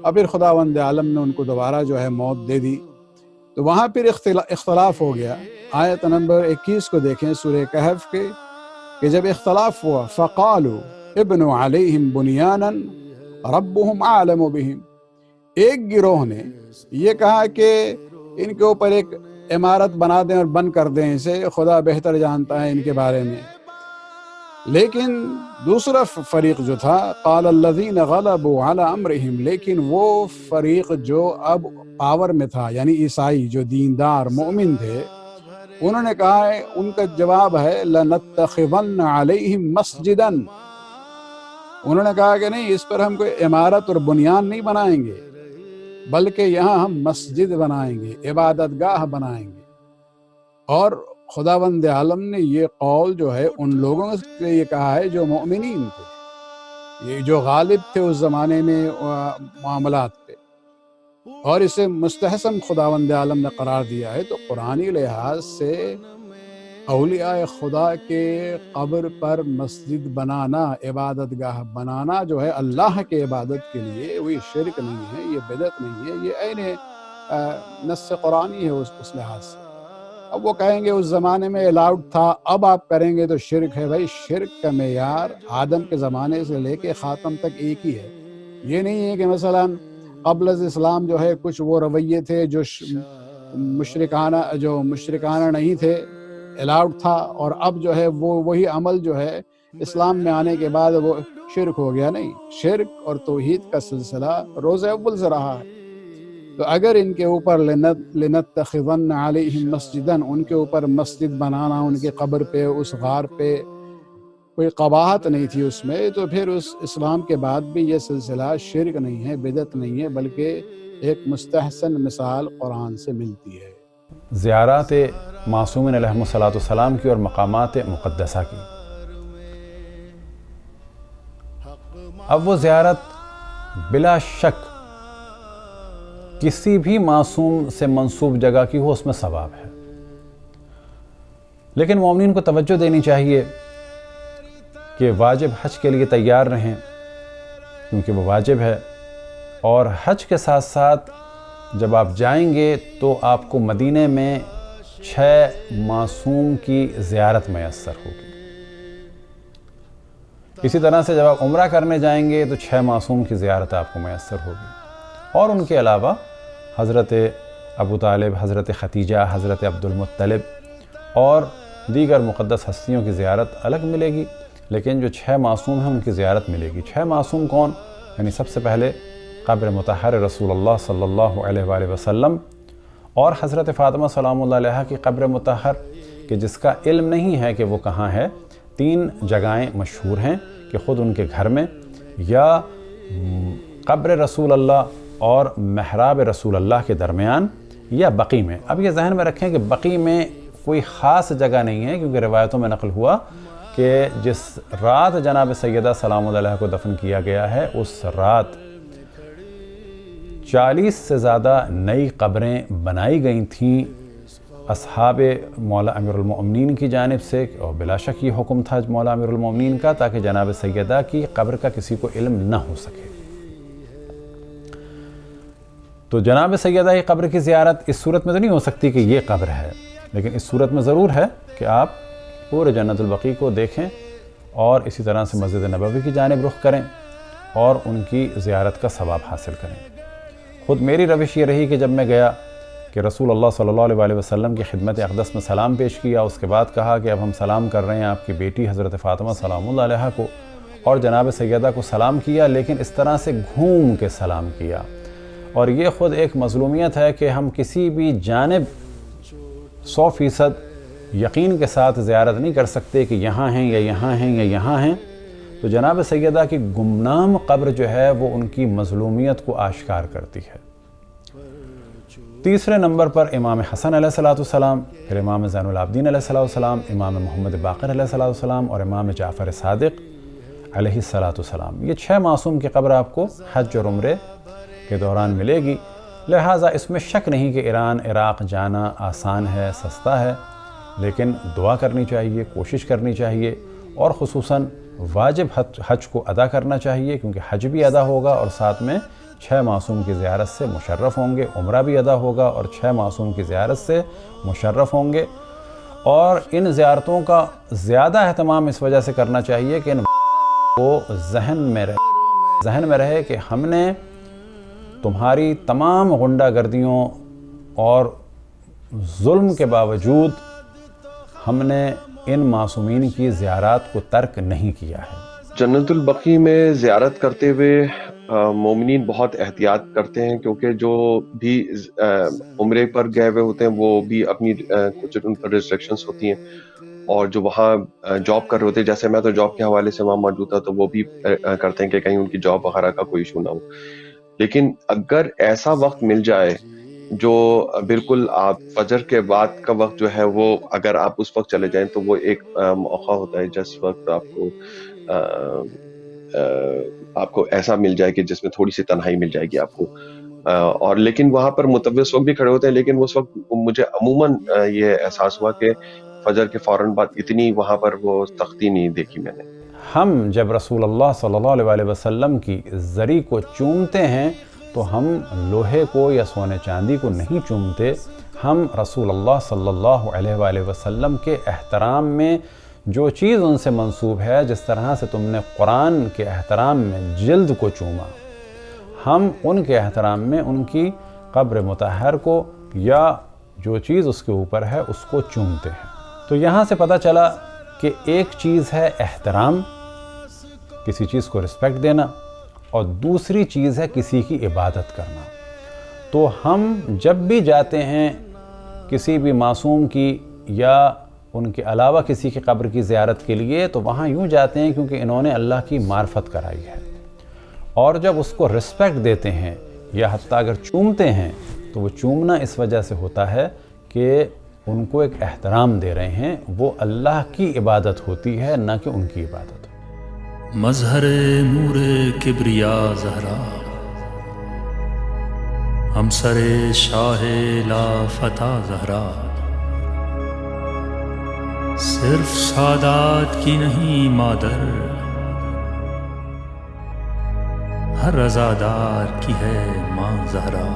اور پھر خداوند عالم نے ان کو دوبارہ جو ہے موت دے دی۔ تو وہاں پھر اختلاف ہو گیا۔ آیت نمبر 21 کو دیکھیں سورہ کہف کے، کہ جب اختلاف ہوا، فَقَالُوا ابْنُوا عَلَيْهِمْ بُنْيَانًا رَبُّهُمْ أَعْلَمُ بِهِمْ، ایک گروہ نے یہ کہا کہ ان کے اوپر ایک عمارت بنا دیں اور بند کر دیں اسے، خدا بہتر جانتا ہے ان کے بارے میں۔ لیکن دوسرا فریق جو تھا قال الذین غلبوا علی امرہم، لیکن وہ فریق جو اب پاور میں تھا، یعنی عیسائی جو دیندار مومن تھے، انہوں نے کہا ہے، ان کا جواب ہے لَنَتَّخِذَنَّ عَلَيْهِمْ مَسْجِدًا، انہوں نے کہا کہ نہیں، اس پر ہم کوئی عمارت اور بنیاد نہیں بنائیں گے، بلکہ یہاں ہم مسجد بنائیں گے، عبادت گاہ بنائیں گے۔ اور خداوند عالم نے یہ قول جو ہے ان لوگوں سے یہ کہا ہے جو مؤمنین تھے، یہ جو غالب تھے اس زمانے میں معاملات پہ، اور اسے مستحسن خداوند عالم نے قرار دیا ہے۔ تو قرآنی لحاظ سے اولیاء خدا کے قبر پر مسجد بنانا، عبادت گاہ بنانا جو ہے اللہ کے عبادت کے لیے، وہ شرک نہیں ہے، یہ بدعت نہیں ہے، یہ عین نص قرآنی ہے اس لحاظ سے۔ اب وہ کہیں گے اس زمانے میں الاؤڈ تھا، اب آپ کریں گے تو شرک ہے۔ بھائی شرک کا معیار آدم کے زمانے سے لے کے خاتم تک ایک ہی ہے۔ یہ نہیں ہے کہ مثلا قبل از اسلام جو ہے کچھ وہ رویے تھے جو مشرکانہ نہیں تھے، الاؤڈ تھا، اور اب جو ہے وہی عمل جو ہے اسلام میں آنے کے بعد وہ شرک ہو گیا۔ نہیں، شرک اور توحید کا سلسلہ روز اول سے رہا ہے۔ تو اگر ان کے اوپر لنتخذن علیہم مسجدن، ان کے اوپر مسجد بنانا ان کے قبر پہ، اس غار پہ، کوئی قباحت نہیں تھی اس میں، تو پھر اس اسلام کے بعد بھی یہ سلسلہ شرک نہیں ہے، بدعت نہیں ہے، بلکہ ایک مستحسن مثال قرآن سے ملتی ہے۔ زیارات معصومین علیہم الصلاۃ والسلام کی اور مقامات مقدسہ کی۔ اب وہ زیارت بلا شک کسی بھی معصوم سے منسوب جگہ کی ہو، اس میں ثواب ہے، لیکن مومنین کو توجہ دینی چاہیے کہ واجب حج کے لیے تیار رہیں، کیونکہ وہ واجب ہے، اور حج کے ساتھ ساتھ جب آپ جائیں گے تو آپ کو مدینے میں 6 معصوم کی زیارت میسر ہوگی۔ اسی طرح سے جب آپ عمرہ کرنے جائیں گے تو 6 معصوم کی زیارت آپ کو میسر ہوگی، اور ان کے علاوہ حضرت ابو طالب، حضرت ختیجہ، حضرت عبد المطلب اور دیگر مقدس ہستیوں کی زیارت الگ ملے گی، لیکن جو 6 معصوم ہیں ان کی زیارت ملے گی۔ 6 معصوم کون؟ یعنی سب سے پہلے قبر مطہر رسول اللہ صلی اللہ علیہ وآلہ وسلم، اور حضرت فاطمہ سلام اللہ علیہا کی قبر مطہر، کہ جس کا علم نہیں ہے کہ وہ کہاں ہے۔ 3 جگہیں مشہور ہیں کہ خود ان کے گھر میں، یا قبر رسول اللہ اور محراب رسول اللہ کے درمیان، یا بقی میں۔ اب یہ ذہن میں رکھیں کہ بقی میں کوئی خاص جگہ نہیں ہے، کیونکہ روایتوں میں نقل ہوا کہ جس رات جناب سیدہ سلام اللہ علیہ کو دفن کیا گیا ہے، اس رات 40 سے زیادہ نئی قبریں بنائی گئی تھیں اصحاب مولا امیر المؤمنین کی جانب سے، اور بلا شک یہ حکم تھا مولا امیر المؤمنین کا، تاکہ جناب سیدہ کی قبر کا کسی کو علم نہ ہو سکے۔ تو جناب سیدہ کی قبر کی زیارت اس صورت میں تو نہیں ہو سکتی کہ یہ قبر ہے، لیکن اس صورت میں ضرور ہے کہ آپ پورے جنت البقیع کو دیکھیں، اور اسی طرح سے مسجد نبوی کی جانب رخ کریں اور ان کی زیارت کا ثواب حاصل کریں۔ خود میری روش یہ رہی کہ جب میں گیا کہ رسول اللہ صلی اللہ علیہ وآلہ وسلم کی خدمت اقدس میں سلام پیش کیا، اس کے بعد کہا کہ اب ہم سلام کر رہے ہیں آپ کی بیٹی حضرت فاطمہ سلام اللہ علیہا کو، اور جناب سیدہ کو سلام کیا، لیکن اس طرح سے گھوم کے سلام کیا، اور یہ خود ایک مظلومیت ہے کہ ہم کسی بھی جانب 100% یقین کے ساتھ زیارت نہیں کر سکتے کہ یہاں ہیں یا یہاں ہیں یا یہاں ہیں۔ تو جناب سیدہ کی گمنام قبر جو ہے وہ ان کی مظلومیت کو آشکار کرتی ہے۔ تیسرے نمبر پر امام حسن علیہ السلام، پھر امام زین العابدین علیہ السلام، امام محمد باقر علیہ السلام، اور امام جعفر صادق علیہ السلام۔ یہ 6 معصوم کی قبر آپ کو حج اور عمرے کے دوران ملے گی، لہٰذا اس میں شک نہیں کہ ایران عراق جانا آسان ہے، سستا ہے، لیکن دعا کرنی چاہیے، کوشش کرنی چاہیے، اور خصوصاً واجب حج کو ادا کرنا چاہیے، کیونکہ حج بھی ادا ہوگا اور ساتھ میں 6 معصوم کی زیارت سے مشرف ہوں گے، عمرہ بھی ادا ہوگا اور 6 معصوم کی زیارت سے مشرف ہوں گے۔ اور ان زیارتوں کا زیادہ اہتمام اس وجہ سے کرنا چاہیے کہ ان کو ذہن میں رہے کہ ہم نے تمہاری تمام غنڈہ گردیوں اور ظلم کے باوجود ہم نے ان معصومین کی زیارات کو ترک نہیں کیا ہے۔ جنت البقیع میں زیارت کرتے ہوئے مومنین بہت احتیاط کرتے ہیں، کیونکہ جو بھی عمرے پر گئے ہوئے ہوتے ہیں وہ بھی اپنی کچھ ان پر ریسٹرکشنز ہوتی ہیں، اور جو وہاں جاب کر رہے ہوتے ہیں، جیسے میں تو جاب کے حوالے سے وہاں موجود تھا، تو وہ بھی کرتے ہیں کہ کہیں ان کی جاب وغیرہ کا کوئی ایشو نہ ہو۔ لیکن اگر ایسا وقت مل جائے جو بالکل آپ فجر کے بعد کا وقت جو ہے وہ اگر آپ اس وقت چلے جائیں تو وہ ایک موقع ہوتا ہے جس وقت آپ کو ایسا مل جائے کہ جس میں تھوڑی سی تنہائی مل جائے گی آپ کو، اور لیکن وہاں پر متوس لوگ بھی کھڑے ہوتے ہیں، لیکن اس وقت مجھے عموماً یہ احساس ہوا کہ فجر کے فوراً بعد اتنی وہاں پر وہ سختی نہیں دیکھی میں نے۔ ہم جب رسول اللہ صلی اللہ علیہ وسلم کی زری کو چومتے ہیں تو ہم لوہے کو یا سونے چاندی کو نہیں چومتے، ہم رسول اللہ صلی اللہ علیہ وآلہ وسلم کے احترام میں جو چیز ان سے منسوب ہے، جس طرح سے تم نے قرآن کے احترام میں جلد کو چوما، ہم ان کے احترام میں ان کی قبر مطہر کو یا جو چیز اس کے اوپر ہے اس کو چومتے ہیں۔ تو یہاں سے پتہ چلا کہ ایک چیز ہے احترام، کسی چیز کو رسپیکٹ دینا، اور دوسری چیز ہے کسی کی عبادت کرنا۔ تو ہم جب بھی جاتے ہیں کسی بھی معصوم کی یا ان کے علاوہ کسی کی قبر کی زیارت کے لیے، تو وہاں یوں جاتے ہیں کیونکہ انہوں نے اللہ کی معرفت کرائی ہے، اور جب اس کو رسپیکٹ دیتے ہیں یا حتیٰ اگر چومتے ہیں تو وہ چومنا اس وجہ سے ہوتا ہے کہ ان کو ایک احترام دے رہے ہیں، وہ اللہ کی عبادت ہوتی ہے نہ کہ ان کی عبادت۔ مظہر نور کبریا زہرا، ہم سر شاہ لا فتح زہرا، صرف سادات کی نہیں مادر، ہر رضادار کی ہے ماں زہرا۔